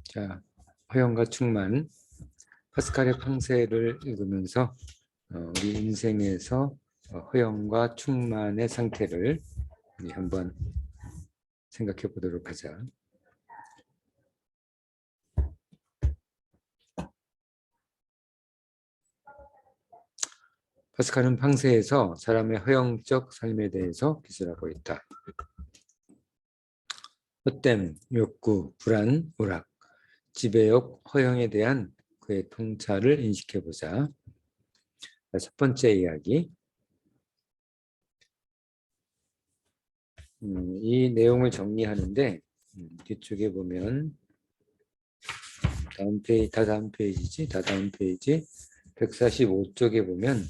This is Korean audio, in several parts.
자, 허영과 충만, 파스칼의 평세를 읽으면서 우리 인생에서 허영과 충만의 상태를 한번 생각해 보도록 하자. 파스칼은 평세에서 사람의 허영적 삶에 대해서 기술하고 있다. 헛됨, 욕구, 불안, 오락, 지배욕, 허영에 대한 그의 통찰을 인식해보자. 첫 번째 이야기. 이 내용을 정리하는데 뒤쪽에 보면 다음 페이지 145쪽에 보면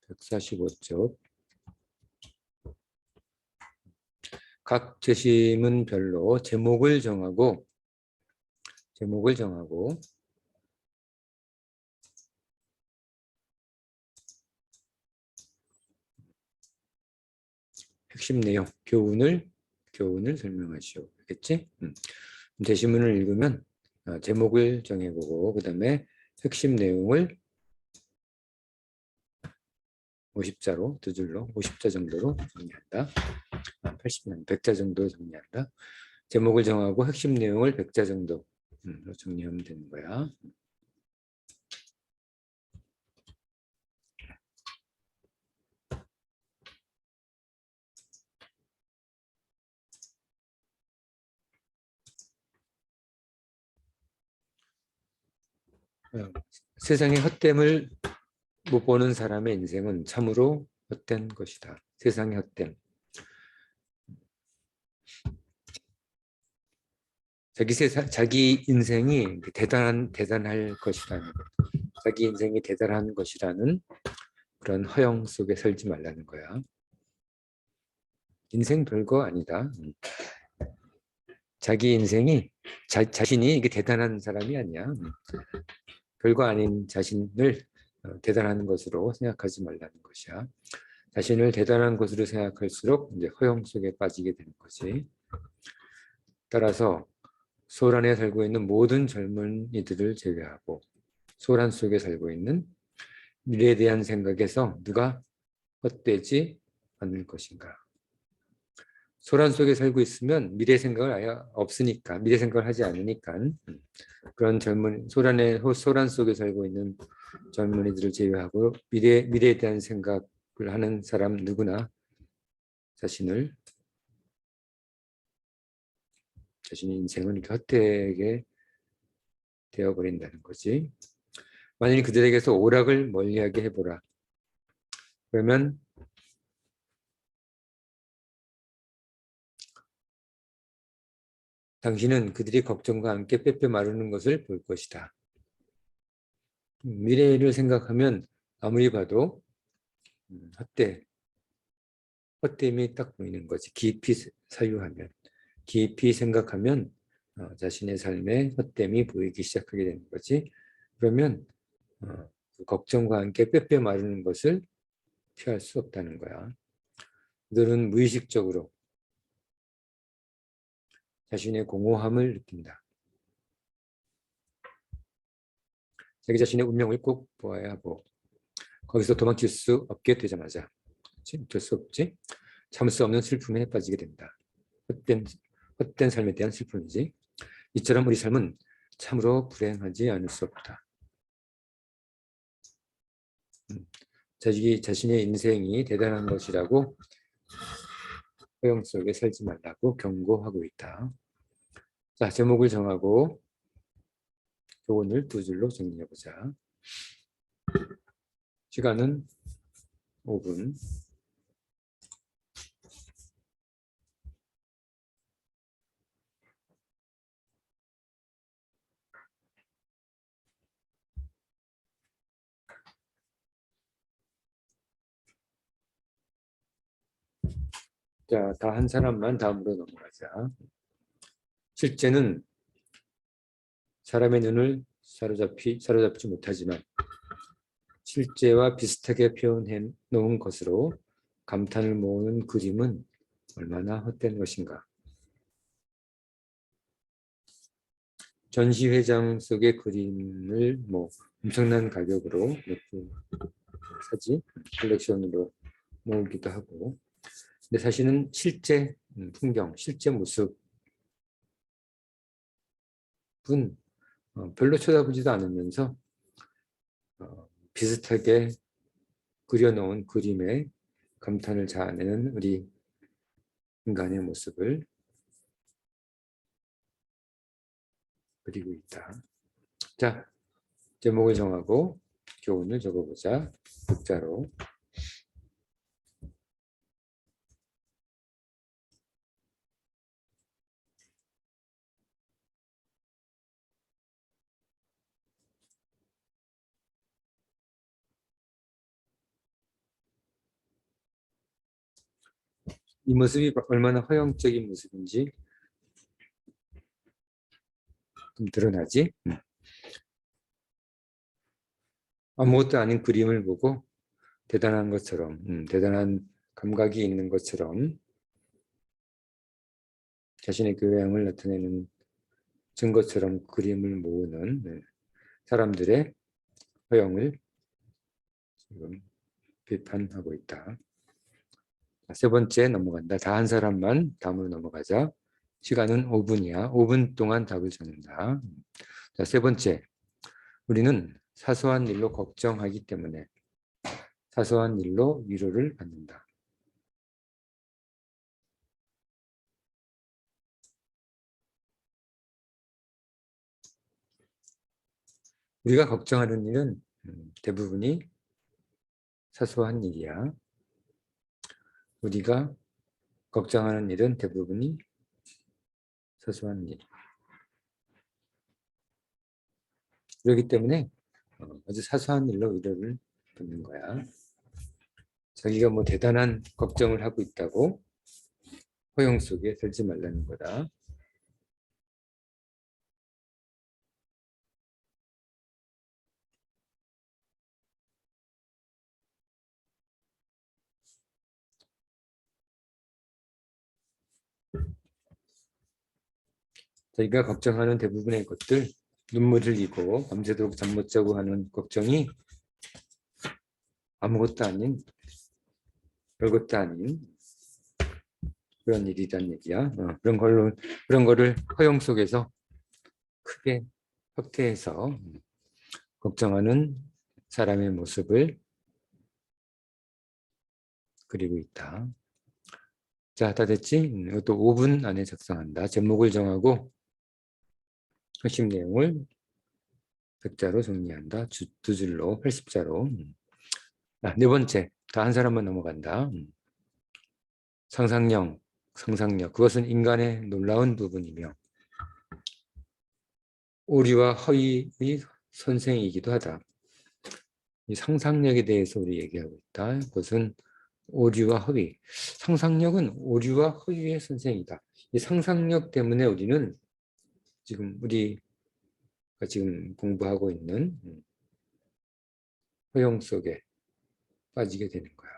145쪽 각 재심은 별로 제목을 정하고 '핵심 내용, 교훈을 설명하시오.' 알겠지? 재심문을 읽으면 제목을 정해보고 그 다음에 핵심 내용을 50자로 두 줄로 50자 정도로 정리한다. 80년 100자 정도 정리한다. 제목을 정하고 핵심 내용을 100자 정도로 정리하면 되는 거야. 세상의 헛됨을 못 보는 사람의 인생은 참으로 헛된 것이다. 세상의 헛됨. 자기 인생이 대단할 것이라는, 자기 인생이 대단한 것이라는 그런 허영 속에 살지 말라는 거야. 인생 별거 아니다. 자기 인생이 자신이 이게 대단한 사람이 아니야. 별거 아닌 자신을 대단한 것으로 생각하지 말라는 것이야. 자신을 대단한 것으로 생각할수록 이제 허영 속에 빠지게 되는 거지. 따라서 소란에 살고 있는 모든 젊은이들을 제외하고 소란 속에 살고 있는 미래에 대한 생각에서 누가 헛되지 않을 것인가. 소란 속에 살고 있으면 미래 생각을 아예 없으니까, 미래 생각을 하지 않으니까 그런 소란 속에 살고 있는 젊은이들을 제외하고 미래에 대한 생각을 하는 사람 누구나 자신의 인생은 이렇게 헛되게 되어버린다는 거지. 만일 그들에게서 오락을 멀리하게 해보라. 그러면 당신은 그들이 걱정과 함께 빼빼 마르는 것을 볼 것이다. 미래를 생각하면 아무리 봐도 헛됨이 딱 보이는 거지. 깊이 사유하면, 깊이 생각하면 자신의 삶에 헛됨이 보이기 시작하게 되는 거지. 그러면 그 걱정과 함께 빼빼 마르는 것을 피할 수 없다는 거야. 그들은 무의식적으로 자신의 공허함을 느낀다. 자기 자신의 운명을 꼭 보아야 하고 거기서 도망칠 수 없게 되자마자 어쩔 수 없지. 참을 수 없는 슬픔에 빠지게 된다. 헛된 삶에 대한 슬픔이지. 이처럼 우리 삶은 참으로 불행하지 않을 수 없다. 자신의 인생이 대단한 것이라고 허영 속에 살지 말라고 경고하고 있다. 자, 제목을 정하고 교훈을 두 줄로 정리해보자. 시간은 5분. 자, 다 한 사람만 다음으로 넘어가자. 실제는 사람의 눈을 사로잡지 못하지만 실제와 비슷하게 표현해 놓은 것으로 감탄을 모으는 그림은 얼마나 헛된 것인가. 전시회장 속의 그림을 뭐 엄청난 가격으로 이렇게 사지 컬렉션으로 모으기도 하고, 근데 사실은 실제 풍경, 실제 모습은 별로 쳐다보지도 않으면서 비슷하게 그려놓은 그림에 감탄을 자아내는 우리 인간의 모습을 그리고 있다. 자, 제목을 정하고 교훈을 적어보자. 글자로. 이 모습이 얼마나 허영적인 모습인지 좀 드러나지? 아무것도 아닌 그림을 보고 대단한 것처럼, 대단한 감각이 있는 것처럼 자신의 교양을 나타내는 증거처럼 그림을 모으는 사람들의 허영을 지금 비판하고 있다. 세 번째 넘어간다. 다 한 사람만 다음으로 넘어가자. 시간은 5분이야. 5분 동안 답을 적는다. 자, 세 번째. 우리는 사소한 일로 걱정하기 때문에 사소한 일로 위로를 받는다. 우리가 걱정하는 일은 대부분이 사소한 일이야. 우리가 걱정하는 일은 대부분이 사소한 일. 그렇기 때문에 아주 사소한 일로 위로를 받는 거야. 자기가 뭐 대단한 걱정을 하고 있다고 허영 속에 살지 말라는 거다. 자기가 걱정하는 대부분의 것들, 눈물을 흘리고 밤새도록 잠 못 자고 하는 걱정이 아무것도 아닌, 별것도 아닌 그런 일이란 얘기야. 그런 거를 허영 속에서 크게 확대해서 걱정하는 사람의 모습을 그리고 있다. 자, 다 됐지? 이것도 5분 안에 작성한다. 제목을 정하고 핵심 내용을 백자로 정리한다. 두 줄로, 80자로. 네 번째, 다 한 사람만 넘어간다. 상상력. 그것은 인간의 놀라운 부분이며 오류와 허위의 선생이기도 하다. 이 상상력에 대해서 우리 얘기하고 있다. 그것은 오류와 허위. 상상력은 오류와 허위의 선생이다. 이 상상력 때문에 우리는 우리가 지금 공부하고 있는 허영 속에 빠지게 되는 거야.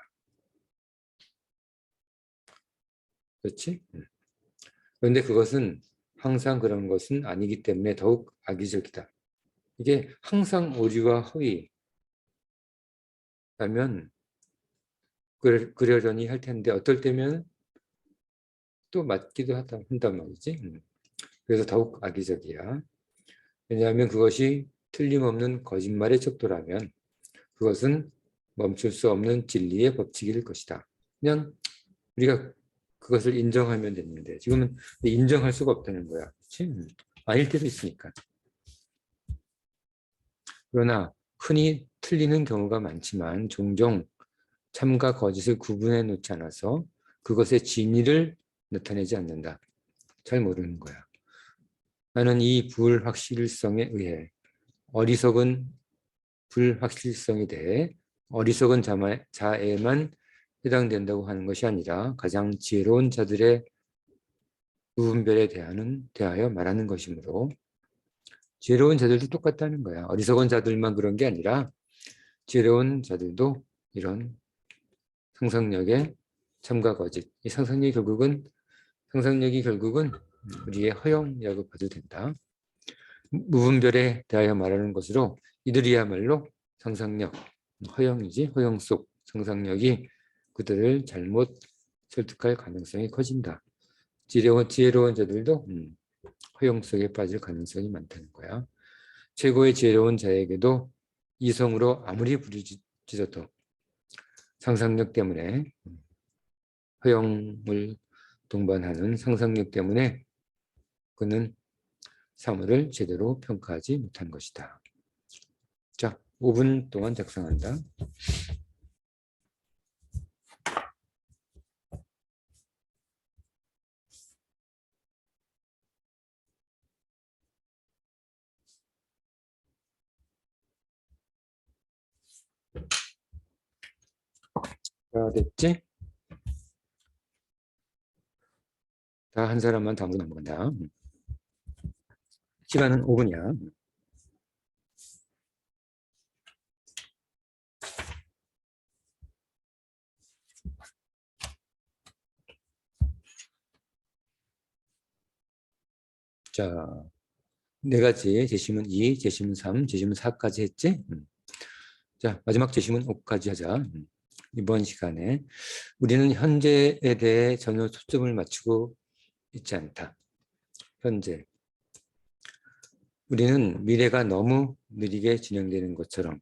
그렇지? 그런데 그것은 항상 그런 것은 아니기 때문에 더욱 악의적이다. 이게 항상 오류와 허위라면 그러려니 할 텐데 어떨 때면 또 맞기도 한단 말이지. 그래서 더욱 악의적이야. 왜냐하면 그것이 틀림없는 거짓말의 척도라면 그것은 멈출 수 없는 진리의 법칙일 것이다. 그냥 우리가 그것을 인정하면 되는데 지금은 인정할 수가 없다는 거야. 그렇지? 아닐 때도 있으니까. 그러나 흔히 틀리는 경우가 많지만 종종 참과 거짓을 구분해 놓지 않아서 그것의 진위를 나타내지 않는다. 잘 모르는 거야. 나는 이 불확실성에 의해 어리석은 불확실성에 대해 어리석은 자에만 해당된다고 하는 것이 아니라 가장 지혜로운 자들의 부분별에 대하여 말하는 것이므로 지혜로운 자들도 똑같다는 거야. 어리석은 자들만 그런 게 아니라 지혜로운 자들도 이런 상상력의 참과 거짓. 이 상상력이 결국은 우리의 허영이라고 봐도 된다. 무분별에 대하여 말하는 것으로 이들이야말로 상상력, 허영이지 허영 속 상상력이 그들을 잘못 설득할 가능성이 커진다. 지혜로운 자들도 허영 속에 빠질 가능성이 많다는 거야. 최고의 지혜로운 자에게도 이성으로 아무리 부르짖어도 상상력 때문에 허영을 동반하는 상상력 때문에 그는 사물을 제대로 평가하지 못한 것이다. 자, 5분 동안 작성한다. 자, 됐지? 다 한 사람만 다음으로 넘어간다. 시간은 5분이야. 자, 네 가지 제시문 2, 제시문 3, 제시문 4까지 했지? 자, 마지막 제시문 5까지 하자. 이번 시간에 우리는 현재에 대해 전혀 초점을 맞추고 있지 않다. 현재. 우리는 미래가 너무 느리게 진행되는 것처럼,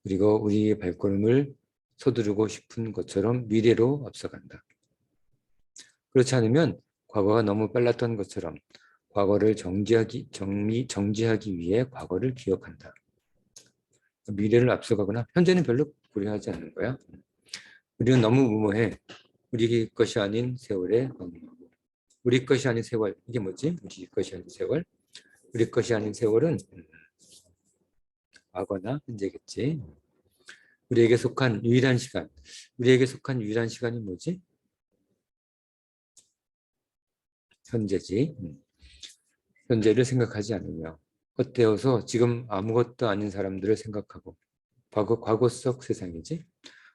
그리고 우리의 발걸음을 서두르고 싶은 것처럼 미래로 앞서간다. 그렇지 않으면 과거가 너무 빨랐던 것처럼 과거를 정지하기 위해 과거를 기억한다. 미래를 앞서가거나 현재는 별로 고려하지 않는 거야. 우리는 너무 무모해. 우리 것이 아닌 세월에 엉망하고. 우리 것이 아닌 세월, 이게 뭐지? 우리 것이 아닌 세월. 우리 것이 아닌 세월은 과거나 현재겠지. 우리에게 속한 유일한 시간. 우리에게 속한 유일한 시간이 뭐지? 현재지. 현재를 생각하지 않으며 헛되어서 지금 아무것도 아닌 사람들을 생각하고 과거 속 세상이지.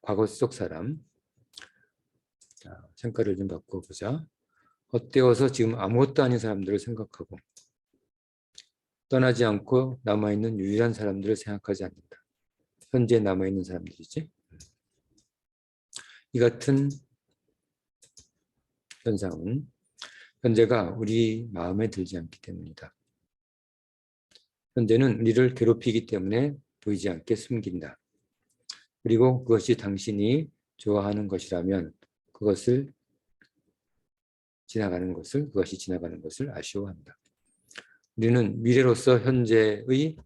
과거 속 사람. 자, 창가를 좀 바꿔보자. 헛되어서 지금 아무것도 아닌 사람들을 생각하고 떠나지 않고 남아있는 유일한 사람들을 생각하지 않는다. 현재 남아있는 사람들이지. 이 같은 현상은 현재가 우리 마음에 들지 않기 때문이다. 현재는 우리를 괴롭히기 때문에 보이지 않게 숨긴다. 그리고 그것이 당신이 좋아하는 것이라면 그것이 지나가는 것을 아쉬워한다. 우리는 미래로서 현재의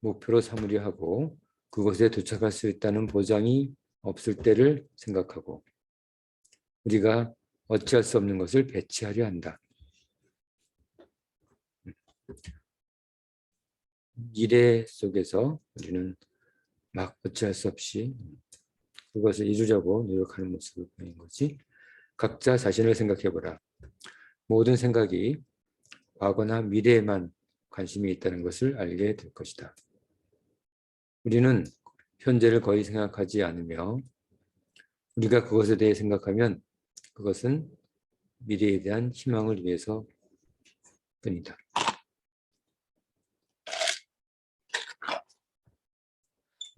목표로 삼으려 하고 그것에 도착할 수 있다는 보장이 없을 때를 생각하고 우리가 어찌할 수 없는 것을 배치하려 한다. 미래 속에서 우리는 막 어찌할 수 없이 그것을 이루려고 노력하는 모습을 보이는 거지. 각자 자신을 생각해보라. 모든 생각이 과거나 미래에만 관심이 있다는 것을 알게 될 것이다. 우리는 현재를 거의 생각하지 않으며 우리가 그것에 대해 생각하면 그것은 미래에 대한 희망을 위해서 뿐이다.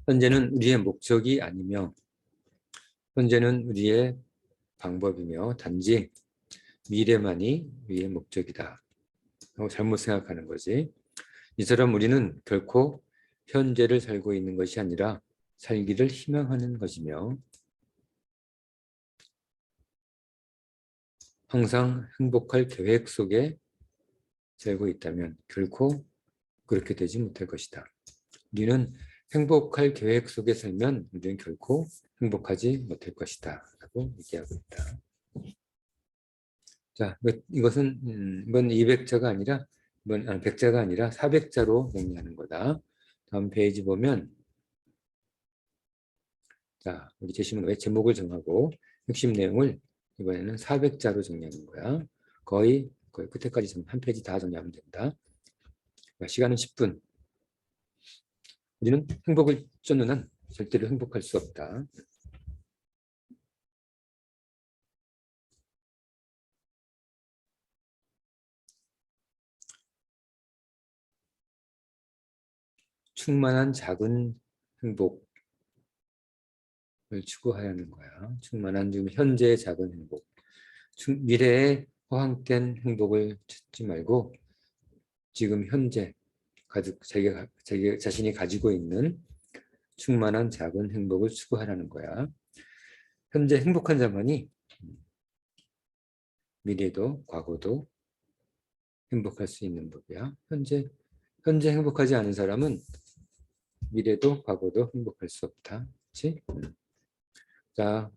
현재는 우리의 목적이 아니며 현재는 우리의 방법이며 단지 미래만이 우리의 목적이다. 잘못 생각하는 거지. 이처럼 우리는 결코 현재를 살고 있는 것이 아니라 살기를 희망하는 것이며 항상 행복할 계획 속에 살고 있다면 결코 그렇게 되지 못할 것이다. 우리는 행복할 계획 속에 살면 우리는 결코 행복하지 못할 것이다. 라고 얘기하고 있다. 자, 이것은 이번 200자가 아니라 100자가 아니라 400자로 정리하는 거다. 다음 페이지 보면 자, 우리 제시문 왜 제목을 정하고 핵심 내용을 이번에는 400자로 정리하는 거야. 거의 끝에까지 한 페이지 다 정리하면 된다. 시간은 10분. 우리는 행복을 쫓는 한 절대로 행복할 수 없다. 충만한 작은 행복을 추구하는 거야. 충만한 지금 현재의 작은 행복. 미래의 허황된 행복을 찾지 말고 지금 현재 자기 자신이 가지고 있는 충만한 작은 행복을 추구하라는 거야. 현재 행복한 자만이 미래도 과거도 행복할 수 있는 법이야. 현재 행복하지 않은 사람은 미래도 과거도 행복할 수 없다. 그렇지? 자,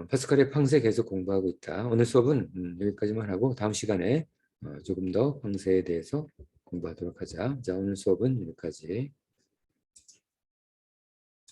파스칼의 팡세 계속 공부하고 있다. 오늘 수업은 여기까지만 하고 다음 시간에 조금 더 팡세에 대해서 공부하도록 하자. 자, 오늘 수업은 여기까지.